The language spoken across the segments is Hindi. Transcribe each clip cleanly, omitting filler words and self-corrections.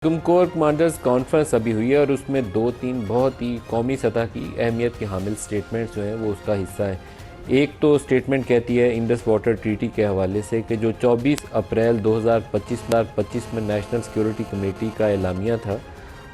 कोर कमांडर्स कॉन्फ्रेंस अभी हुई है और उसमें दो तीन बहुत ही कौमी सतह की अहमियत के हामिल स्टेटमेंट्स जो हैं वो उसका हिस्सा है। एक तो स्टेटमेंट कहती है इंडस वाटर ट्रीटी के हवाले से कि जो 24 अप्रैल 2025 में नेशनल सिक्योरिटी कमेटी का एलामिया था,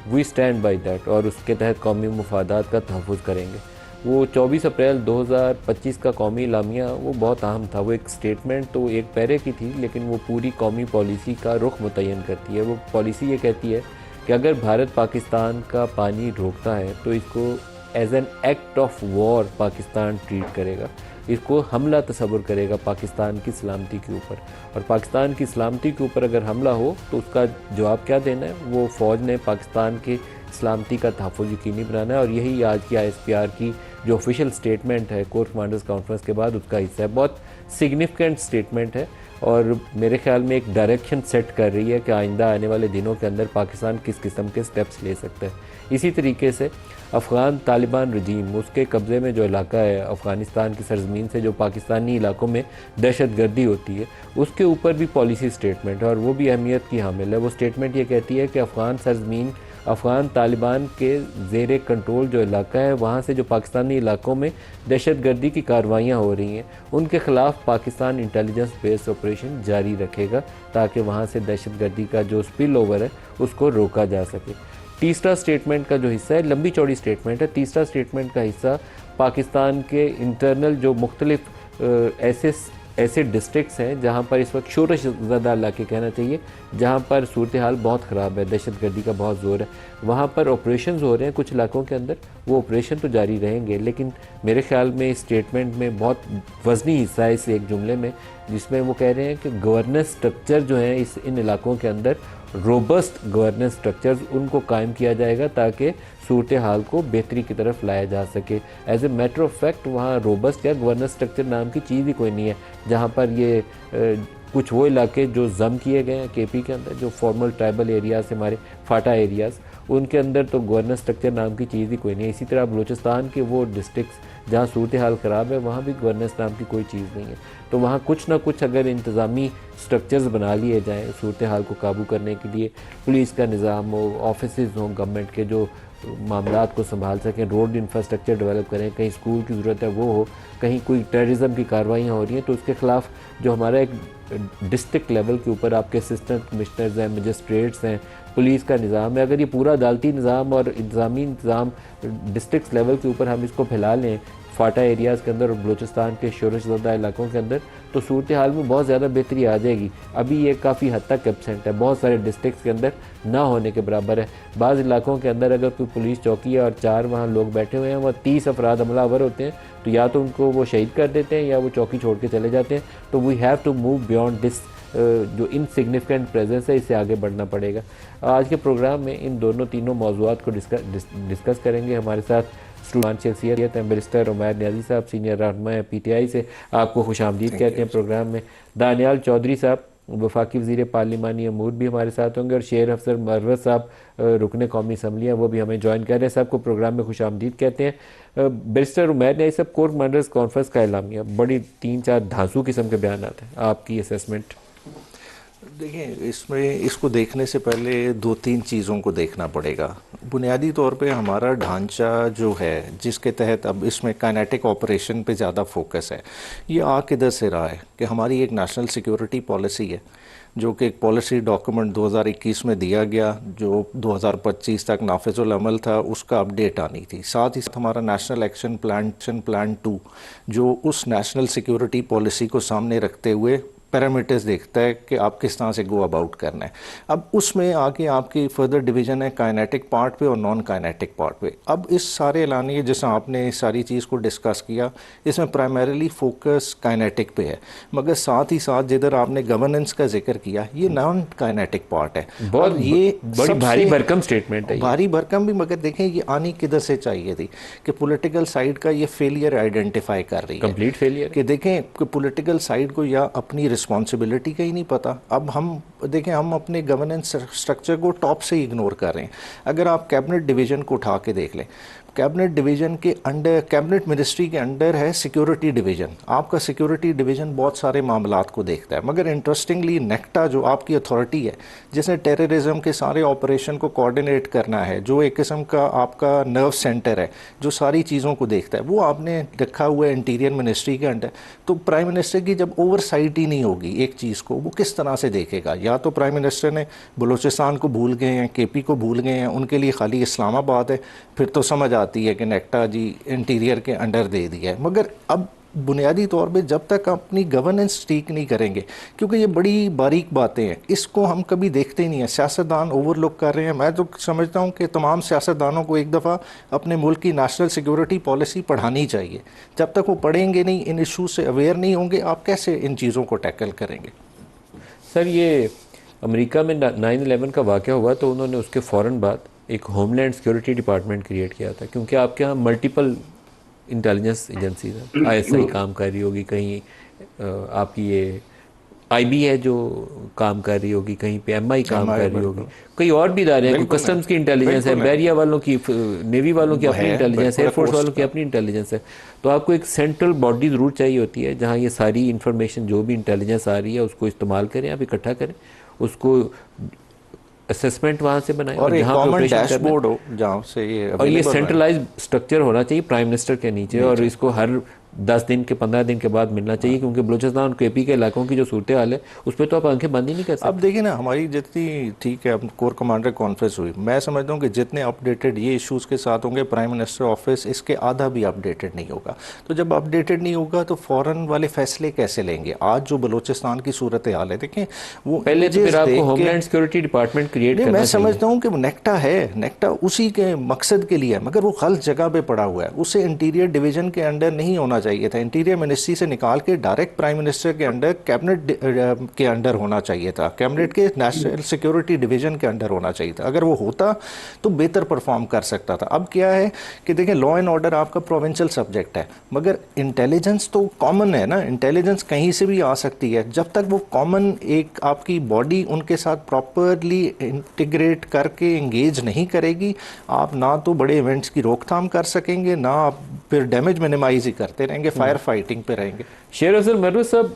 वी स्टैंड बाई दैट, और उसके तहत कौमी मफादात का तहफ़्फ़ुज़ करेंगे। वो 24 अप्रैल 2025 का कौमी एलामिया वो बहुत अहम था। वो एक स्टेटमेंट तो एक पैरे की थी, लेकिन वो पूरी कौमी पॉलिसी का रुख मुतय्यन करती है। वो पॉलिसी ये कहती है कि अगर भारत पाकिस्तान का पानी रोकता है तो इसको as an act of war Pakistan treat करेगा, इसको हमला तस्वुर करेगा पाकिस्तान की सलामती के ऊपर। और पाकिस्तान की सलामती के ऊपर अगर हमला हो तो उसका जवाब क्या देना है, वो फ़ौज ने पाकिस्तान की सलामती का तहफ़्फ़ुज़ यकीनी बनाना है। और यही आज की ISPR की जो ऑफिशियल स्टेटमेंट है कोर कमांडर्स कॉन्फ्रेंस के बाद उसका हिस्सा है। बहुत सिग्निफिकेंट स्टेटमेंट है और मेरे ख्याल में एक डायरेक्शन सेट कर रही है कि आइंदा आने वाले दिनों के अंदर पाकिस्तान किस किस्म के स्टेप्स ले सकता है। इसी तरीके से अफ़गान तालिबान रजीम, उसके कब्ज़े में जो इलाका है अफ़गानिस्तान की सरज़मीन से जो पाकिस्तानी इलाकों में दहशत गर्दी होती है, उसके ऊपर भी पॉलिसी स्टेटमेंट है और वो भी अहमियत की हामिल है। वो स्टेटमेंट ये कहती है कि अफ़गान सरज़मीन, अफ़गान तालिबान के ज़ेर कंट्रोल जो इलाका है, वहाँ से जो पाकिस्तानी इलाकों में दहशत गर्दी की कार्रवाइयाँ हो रही हैं, उनके ख़िलाफ़ पाकिस्तान इंटेलिजेंस बेस्ड ऑपरेशन जारी रखेगा ताकि वहाँ से दहशत गर्दी का जो स्पिल ओवर है उसको रोका जा सके। तीसरा स्टेटमेंट का जो हिस्सा है, लंबी चौड़ी स्टेटमेंट है, तीसरा स्टेटमेंट का हिस्सा पाकिस्तान के इंटरनल जो मुख्तलिफ ऐसे डिस्ट्रिक्ट्स हैं जहाँ पर इस वक्त शोरश ज़दा इलाके कहना चाहिए, जहाँ पर सूरत हाल बहुत ख़राब है, दहशत गर्दी का बहुत ज़ोर है, वहाँ पर ऑपरेशंस हो रहे हैं कुछ इलाकों के अंदर। वो ऑपरेशन तो जारी रहेंगे, लेकिन मेरे ख्याल में इस स्टेटमेंट में बहुत वज़नी हिस्सा है इस एक जुमले में, जिसमें वो कह रहे हैं कि गवर्नेंस स्ट्रक्चर जो हैं इन इलाकों के अंदर, रोबस्ट गवर्नेंस स्ट्रक्चर्स उनको कायम किया जाएगा ताकि सूरत हाल को बेहतरी की तरफ लाया जा सके। As a matter of fact वहाँ रोबस्ट या गवर्नेंस स्ट्रक्चर नाम की चीज़ ही कोई नहीं है। जहाँ पर ये कुछ वो इलाके जो जम किए गए हैं KP के अंदर, जो फॉर्मल ट्राइबल एरियाज़ हमारे फाटा एरियाज़, उनके अंदर तो गवर्नेंस स्ट्रक्चर नाम की चीज़ ही कोई नहीं है। इसी तरह बलूचिस्तान के वो डिस्ट्रिक्ट्स जहाँ सूरत हाल ख़राब है, वहाँ भी गवर्नेंस नाम की कोई चीज़ नहीं है। तो वहाँ कुछ ना कुछ अगर इंतज़ामी स्ट्रक्चर्स बना लिए जाएँ सूरत हाल को काबू करने के लिए, पुलिस का निज़ाम हो, ऑफिसेज़ हों गवर्नमेंट के जो मामलात को संभाल सकें, रोड इंफ्रास्ट्रक्चर डेवलप करें, कहीं स्कूल की ज़रूरत है वो हो, कहीं कोई टेररिज्म की कार्रवाइयाँ हो रही हैं तो उसके ख़िलाफ़ जो हमारा एक डिस्ट्रिक्ट लेवल के ऊपर आपके असिस्टेंट कमिश्नर्स हैं, मजिस्ट्रेट्स हैं, पुलिस का निज़ाम है, अगर ये पूरा अदालती निज़ाम और इंतज़ामी निज़ाम डिस्ट्रिक्ट लेवल के ऊपर हम इसको फैला लें फाटा एरियाज़ के अंदर और बलूचिस्तान के शोरश ज़दा इलाकों के अंदर, तो सूरत हाल में बहुत ज़्यादा बेहतरी आ जाएगी। अभी ये काफ़ी हद तक एब्सेंट है, बहुत सारे डिस्ट्रिक्ट्स के अंदर ना होने के बराबर है। बाज़ इलाकों के अंदर अगर कोई पुलिस चौकी है और 4 वहाँ लोग बैठे हुए हैं, वह 30 अफराद हमलावर होते हैं, तो या तो उनको वो शहीद कर देते हैं या वो चौकी छोड़ के चले जाते हैं। तो we have to move beyond this जो इनसिग्निफिकेंट प्रेजेंस है, इससे आगे बढ़ना पड़ेगा। आज के प्रोग्राम में इन तीनों मौज़ूआत को डिस्कस करेंगे। हमारे साथ स्टूडेंट शख्सियत हैं बैरिस्टर उमैर नियाज़ी साहब, सीनियर रहनुमा हैं PTI से, आपको खुशामदीद कहते हैं प्रोग्राम में। दानियाल चौधरी साहब वफाकी वज़ीर पार्लिमानी अमूर भी हमारे साथ होंगे और शेर अफसर मरवत साहब रुकन कौमी असम्बली हैं, वो भी हमें ज्वाइन कर रहे हैं। सबको प्रोग्राम में खुशामदीद कहते हैं। बैरिस्टर उमैर नियाज़ी साहब, कोर कमांडर्स कॉन्फ्रेंस का एलामिया, बड़ी 3-4 धांसू किस्म के बयान आते हैं, आपकी असेसमेंट? देखिए, इसमें इसको देखने से पहले 2-3 चीज़ों को देखना पड़ेगा। बुनियादी तौर पे हमारा ढांचा जो है, जिसके तहत अब इसमें काइनेटिक ऑपरेशन पे ज़्यादा फोकस है, ये आ किधर से रहा है कि हमारी एक नेशनल सिक्योरिटी पॉलिसी है जो कि एक पॉलिसी डॉक्यूमेंट 2021 में दिया गया, जो 2025 तक नाफिजुल अमल था, उसका अपडेट आनी थी। साथ ही साथ हमारा नेशनल एक्शन प्लान 2 जो उस नेशनल सिक्योरिटी पॉलिसी को सामने रखते हुए पैरामीटर्स देखता है कि आप किस तरह से गो अबाउट करना है। अब उसमें आगे आपकी फर्दर डिवीज़न है काइनेटिक पार्ट पे और नॉन काइनेटिक पार्ट पे। अब इस सारे एलानिए जैसा आपने सारी चीज़ को डिस्कस किया, इसमें प्राइमरीली फोकस काइनेटिक पे है, मगर साथ ही साथ जिधर आपने गवर्नेंस का जिक्र किया, ये नॉन काइनेटिक पार्ट है। बहुत ये बड़ी भारी भरकम स्टेटमेंट है, भारी भरकम भी, मगर देखें ये आनी किधर से चाहिए थी कि पॉलिटिकल साइड का ये फेलियर आइडेंटिफाई कर रही है, कंप्लीट फेलियर कि देखें कि पॉलिटिकल साइड को या अपनी रिस्पॉन्सिबिलिटी का ही नहीं पता। अब हम देखें, हम अपने गवर्नेंस स्ट्रक्चर को टॉप से इग्नोर कर रहे हैं। अगर आप कैबिनेट डिवीज़न को उठा के देख लें, कैबिनेट डिवीज़न के अंडर, कैबिनेट मिनिस्ट्री के अंडर है सिक्योरिटी डिवीज़न। आपका सिक्योरिटी डिवीज़न बहुत सारे मामलात को देखता है, मगर इंटरेस्टिंगली नेक्टा जो आपकी अथॉरिटी है जिसने टेररिज्म के सारे ऑपरेशन को कोऑर्डिनेट करना है, जो एक किस्म का आपका नर्व सेंटर है जो सारी चीज़ों को देखता है, वो आपने रखा हुआ है इंटीरियर मिनिस्ट्री के अंडर। तो प्राइम मिनिस्टर की जब ओवरसाइट ही नहीं होगी एक चीज़ को, वो किस तरह से देखेगा? या तो प्राइम मिनिस्टर ने बलूचिस्तान को भूल गए हैं, केपी को भूल गए हैं, उनके लिए खाली इस्लामाबाद है, फिर तो समझ आती है कि नेक्टा जी इंटीरियर के अंडर दे दिया है। मगर अब बुनियादी तौर पे जब तक अपनी गवर्नेंस ठीक नहीं करेंगे, क्योंकि ये बड़ी बारीक बातें हैं, इसको हम कभी देखते ही नहीं है, सियासतदान ओवरलुक कर रहे हैं। मैं तो समझता हूँ कि तमाम सियासतदानों को एक दफ़ा अपने मुल्क की नेशनल सिक्योरिटी पॉलिसी पढ़ानी चाहिए। जब तक वो पढ़ेंगे नहीं, इन इशूज़ से अवेयर नहीं होंगे, आप कैसे इन चीज़ों को टैकल करेंगे? सर, ये अमेरिका में 9/11 का वाक़या हुआ तो उन्होंने उसके फ़ौरन बाद एक होमलैंड सिक्योरिटी डिपार्टमेंट क्रिएट किया था, क्योंकि आपके यहाँ मल्टीपल इंटेलिजेंस एजेंसी है, आईएसआई काम कर रही होगी कहीं, आपकी ये आईबी है जो काम कर रही होगी कहीं पे, एमआई काम कर रही होगी, कई और भी इदारे हैं, कोई कस्टम्स की इंटेलिजेंस है, बैरिया वालों की, नेवी वालों की अपनी इंटेलिजेंस है, एयरफोर्स वालों की अपनी इंटेलिजेंस है। तो आपको एक सेंट्रल बॉडी ज़रूर चाहिए होती है जहाँ ये सारी इंफॉर्मेशन जो भी इंटेलिजेंस आ रही है उसको इस्तेमाल करें, आप इकट्ठा करें, उसको असेसमेंट वहाँ से बनाएं और एक जहाँ पे कॉमन ऑपरेशन करना डैशबोर्ड हो जहाँ से ये और ये available सेंट्रलाइज स्ट्रक्चर होना चाहिए प्राइम मिनिस्टर के नीचे, और इसको हर 10 दिन के 15 दिन के बाद मिलना चाहिए, क्योंकि बलूचिस्तान और केपी के इलाकों की जो सूरत हाल है उस पर तो आप आंखें बंद ही नहीं कर सकते। अब देखिए ना, हमारी जितनी, ठीक है, अब कोर कमांडर कॉन्फ्रेंस हुई, मैं समझता हूँ कि जितने अपडेटेड ये इश्यूज़ के साथ होंगे प्राइम मिनिस्टर ऑफिस, इसके आधा भी अपडेटेड नहीं होगा। तो जब अपडेटेड नहीं होगा तो फ़ौरन वाले फैसले कैसे लेंगे? आज जो बलूचिस्तान की सूरत हाल है, देखें वो पहले तो images फिर आपको देख के- होमलैंड सिक्योरिटी डिपार्टमेंट क्रिएट नहीं, करना मैं चाहिए। समझता हूँ कि नेक्टा है, नेक्टा उसी के मकसद के लिए है, मगर वो गलत जगह पे पड़ा हुआ है। उसे इंटीरियर डिवीजन के अंडर नहीं होना चाहिए था, इंटीरियर मिनिस्ट्री से निकाल के डायरेक्ट प्राइम मिनिस्टर के अंडर, कैबिनेट के अंडर होना चाहिए था, कैबिनेट के नेशनल सिक्योरिटी डिवीजन के अंडर होना चाहिए था। अगर वो होता तो बेहतर परफॉर्म कर सकता था। अब क्या है कि देखें, लॉ एंड ऑर्डर आपका प्रोविंशियल सब्जेक्ट है, मगर इंटेलिजेंस तो कॉमन है ना, इंटेलिजेंस कहीं से भी आ सकती है। जब तक वो कॉमन एक आपकी बॉडी उनके साथ प्रॉपरली इंटीग्रेट करके इंगेज नहीं करेगी, आप ना तो बड़े इवेंट्स की रोकथाम कर सकेंगे, ना आप फिर डैमेज मिनिमाइज ही करते रहेंगे, फायर फाइटिंग पे रहेंगे। शेर अफजल मरवत साहब,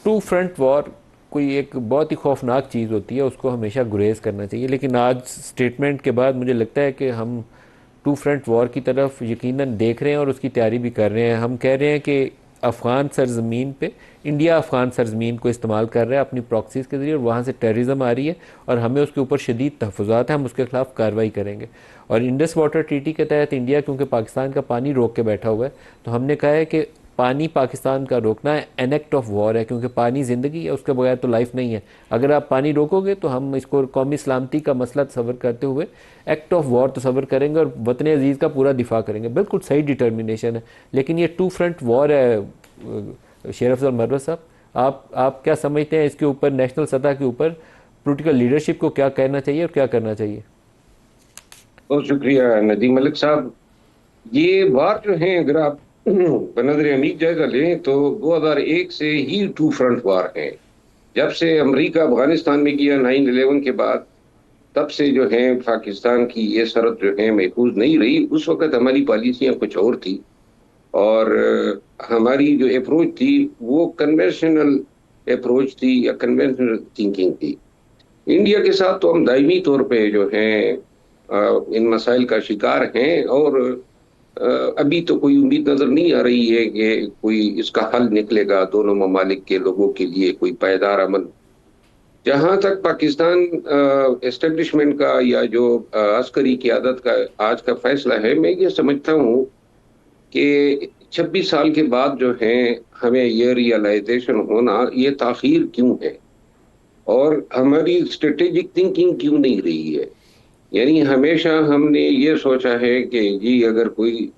टू फ्रंट वॉर कोई एक बहुत ही खौफनाक चीज़ होती है, उसको हमेशा गुरेज करना चाहिए, लेकिन आज स्टेटमेंट के बाद मुझे लगता है कि हम टू फ्रंट वॉर की तरफ यकीनन देख रहे हैं और उसकी तैयारी भी कर रहे हैं। हम कह रहे हैं कि अफ़गान सरजमीन पे इंडिया अफ़गान सरजमीन को इस्तेमाल कर रहा है अपनी प्रॉक्सीज़ के ज़रिए, और वहाँ से टेररिज्म आ रही है और हमें उसके ऊपर शदीद तहफ़्फ़ुज़ात हैं, हम उसके ख़िलाफ़ कार्रवाई करेंगे। और इंडस वाटर ट्रीटी के तहत इंडिया क्योंकि पाकिस्तान का पानी रोक के बैठा हुआ है, तो हमने कहा है कि पानी पाकिस्तान का रोकना है एन एक्ट ऑफ वॉर है, क्योंकि पानी ज़िंदगी है, उसके बगैर तो लाइफ नहीं है। अगर आप पानी रोकोगे तो हम इसको कौमी सलामती का मसला तस्वर करते हुए एक्ट ऑफ वॉर तस्वर करेंगे और वतन अजीज़ का पूरा दिफा करेंगे। बिल्कुल सही डिटर्मिनेशन है, लेकिन ये टू फ्रंट वॉर है। शेर अफजल मरवत साहब, आप क्या समझते हैं इसके ऊपर, नेशनल सतह के ऊपर पॉलिटिकल लीडरशिप को क्या कहना चाहिए और क्या करना चाहिए? बहुत शुक्रिया नदीम मलिक साहब। ये वार जो है, अगर आप बनज़र अमीक जायजा लें तो 2001 से ही टू फ्रंट वार है। जब से अमेरिका अफगानिस्तान में किया 9/11 के बाद, तब से जो है पाकिस्तान की ये सरहद जो है महफूज नहीं रही। उस वक्त हमारी पॉलिसियाँ कुछ और थी और हमारी जो अप्रोच थी वो कन्वेंशनल अप्रोच थी या कन्वेंशनल थिंकिंग थी। इंडिया के साथ तो हम दायमी तौर पे जो है इन मसाइल का शिकार हैं और अभी तो कोई उम्मीद नजर नहीं आ रही है कि कोई इसका हल निकलेगा दोनों ममालिक के लोगों के लिए, कोई पायदार अमन। जहाँ तक पाकिस्तान एस्टेब्लिशमेंट का या जो अस्करी क़यादत का आज का फैसला है, मैं ये समझता हूँ कि 26 साल के बाद जो है हमें ये रियलाइजेशन होना, ये ताख़ीर क्यों है और हमारी स्ट्रेटेजिक थिंकिंग क्यों नहीं रही है। यानी हमेशा हमने ये सोचा है कि जी अगर कोई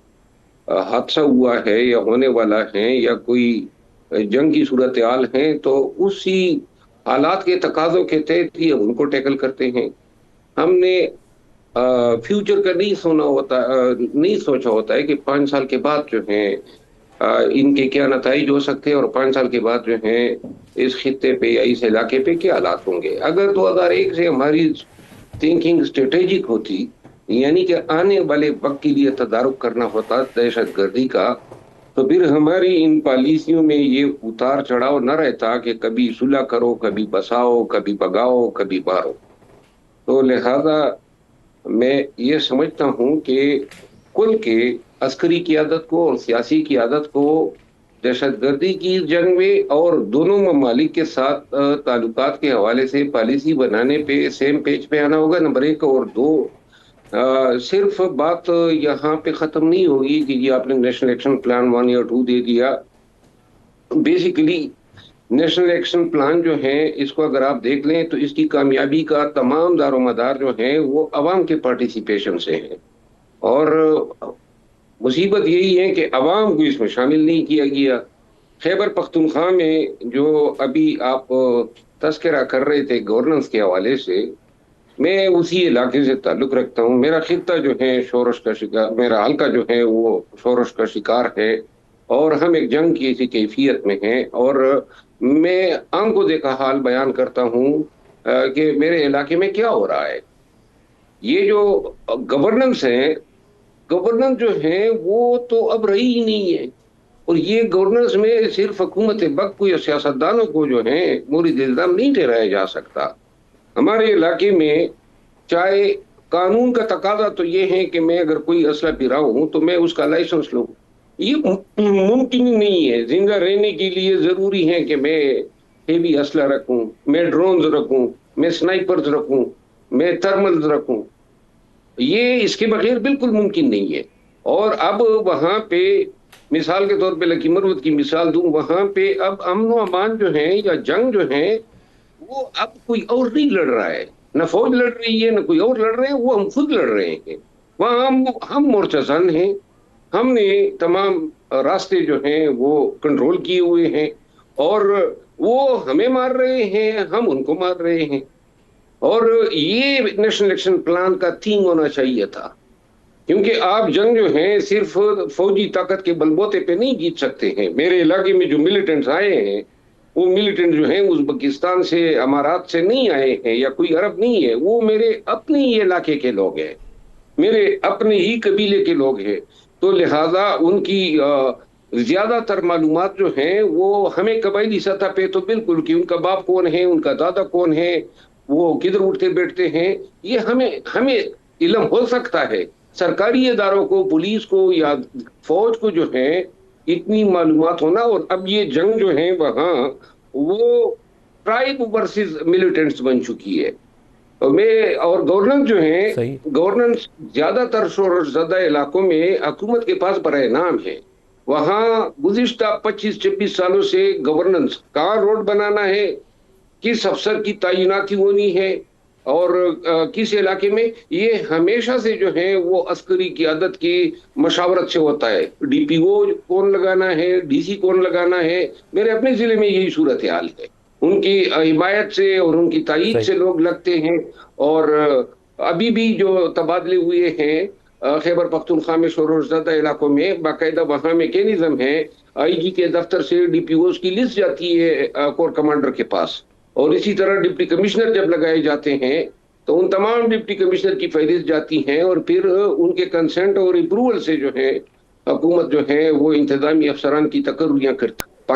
हादसा हुआ है या होने वाला है या कोई जंग की सूरत हाल है तो उसी हालात के तकाज़ों के तहत ही हम उनको टैकल करते हैं। हमने फ्यूचर का नहीं सोचा होता है कि 5 साल के बाद जो है इनके क्या नताइज हो सकते हैं और 5 साल के बाद जो है इस खित्ते पे या इस इलाके पे क्या हालात होंगे। अगर 2001 से हमारी थिंकिंग स्ट्रेटेजिक होती यानी कि आने वाले वक्त के लिए तदारुक करना होता दहशत गर्दी का, तो फिर हमारी इन पॉलिसियों में ये उतार चढ़ाव न रहता कि कभी सुलह करो, कभी बसाओ, कभी भगाओ, कभी मारो। तो लिहाजा मैं ये समझता हूं कि कुल के अस्करी क़ियादत को और सियासी क़ियादत को दहशतगर्दी की जंग में और दोनों ममालिक के साथ ताल्लुकात के हवाले से पॉलिसी बनाने पे सेम पेज पे आना होगा, नंबर एक। और दो, सिर्फ बात यहाँ पे ख़त्म नहीं होगी कि ये आपने नेशनल एक्शन प्लान 1 या 2 दे दिया। बेसिकली नेशनल एक्शन प्लान जो है, इसको अगर आप देख लें तो इसकी कामयाबी का तमाम दारोमदार जो है वो अवाम के पार्टिसिपेशन से है। और मुसीबत यही है कि अवाम को इसमें शामिल नहीं किया गया। खैबर पख्तूनख्वा में जो अभी आप तस्करा कर रहे थे गवर्नेंस के हवाले से, मैं उसी इलाके से ताल्लुक रखता हूँ। मेरा खित्ता जो है शोरश का शिकार, मेरा हल्का जो है वो शोरश का शिकार है, और हम एक जंग की ऐसी कैफियत में हैं। और मैं आंखों देखा हाल बयान करता हूँ कि मेरे इलाके में क्या हो रहा है। ये जो गवर्नेंस है, गवर्नेंस जो है वो तो अब रही ही नहीं है। और ये गवर्नेंस में सिर्फ हुकूमत वक्त को या सियासतदानों को जो है मुरीद इल्जाम नहीं ठहराया जा सकता। हमारे इलाके में चाहे कानून का तकाजा तो ये है कि मैं अगर कोई असला पिरा हूं तो मैं उसका लाइसेंस लूं। ये मुमकिन ही नहीं है। जिंदा रहने के लिए जरूरी है कि मैं हेवी असला रखूं, मैं ड्रोन्स रखूं, मैं स्नाइपर्स रखूं, मैं थर्मल्स रखूं। ये इसके बगैर बिल्कुल मुमकिन नहीं है। और अब वहां पे मिसाल के तौर पे लकी मरवत की मिसाल दूं, वहां पे अब अमन व अमान जो है या जंग जो है वो अब कोई और नहीं लड़ रहा है, न फौज लड़ रही है, न कोई और लड़ रहे हैं, वो हम खुद लड़ रहे हैं। वहां हम मोर्चाजन हैं। हमने तमाम रास्ते जो हैं वो कंट्रोल किए हुए हैं, और वो हमें मार रहे हैं, हम उनको मार रहे हैं। और ये नेशनल एक्शन प्लान का थीम होना चाहिए था, क्योंकि आप जंग जो है सिर्फ फौजी ताकत के बलबूते पे नहीं जीत सकते हैं। मेरे इलाके में जो मिलिटेंट्स आए हैं, वो मिलिटेंट जो हैं उज़्बेकिस्तान से, अमारात से नहीं आए हैं, या कोई अरब नहीं है। वो मेरे अपने ही इलाके के लोग हैं, मेरे अपने ही कबीले के लोग हैं। तो लिहाजा उनकी ज्यादातर मालूमात जो हैं वो हमें कबायली सतह पे तो बिल्कुल, कि उनका बाप कौन है, उनका दादा कौन है, वो किधर उठते बैठते हैं, ये हमें हमें इल्म हो सकता है। सरकारी इदारों को, पुलिस को या फौज को जो है इतनी मालूमात होना। और अब ये जंग जो है वहाँ वो ट्राइब वर्सेस मिलिटेंट्स बन चुकी है। और गवर्नेंस जो है, सही। गवर्नेंस ज्यादातर शोरशज़दा इलाकों में हुकूमत के पास बराए नाम है। वहाँ गुज़िश्ता 25-26 सालों से गवर्नेंस, कहाँ रोड बनाना है, किस अफसर की तैनाती होनी है, और किस इलाके में, ये हमेशा से जो है वो अस्करी क़ियादत की मशावरत से होता है। डीपीओ कौन लगाना है, डीसी कौन लगाना है। मेरे अपने जिले में यही सूरत हाल है। उनकी हिमायत से और उनकी तायीद से लोग लगते हैं। और अभी भी जो तबादले हुए हैं खैबर पख्तूनख्वा में शोरशज़दा इलाकों में, बाकायदा वहाँ मैकेनिज्म है, आईजी के दफ्तर से डीपीओस की लिस्ट जाती है कोर कमांडर के पास। और इसी तरह डिप्टी कमिश्नर जब लगाए जाते हैं तो उन तमाम डिप्टी कमिश्नर की फहरिस्त जाती हैं, और फिर उनके कंसेंट और अप्रूवल से जो है हुकूमत जो है वो इंतजामी अफसरान की तकर्रियां करती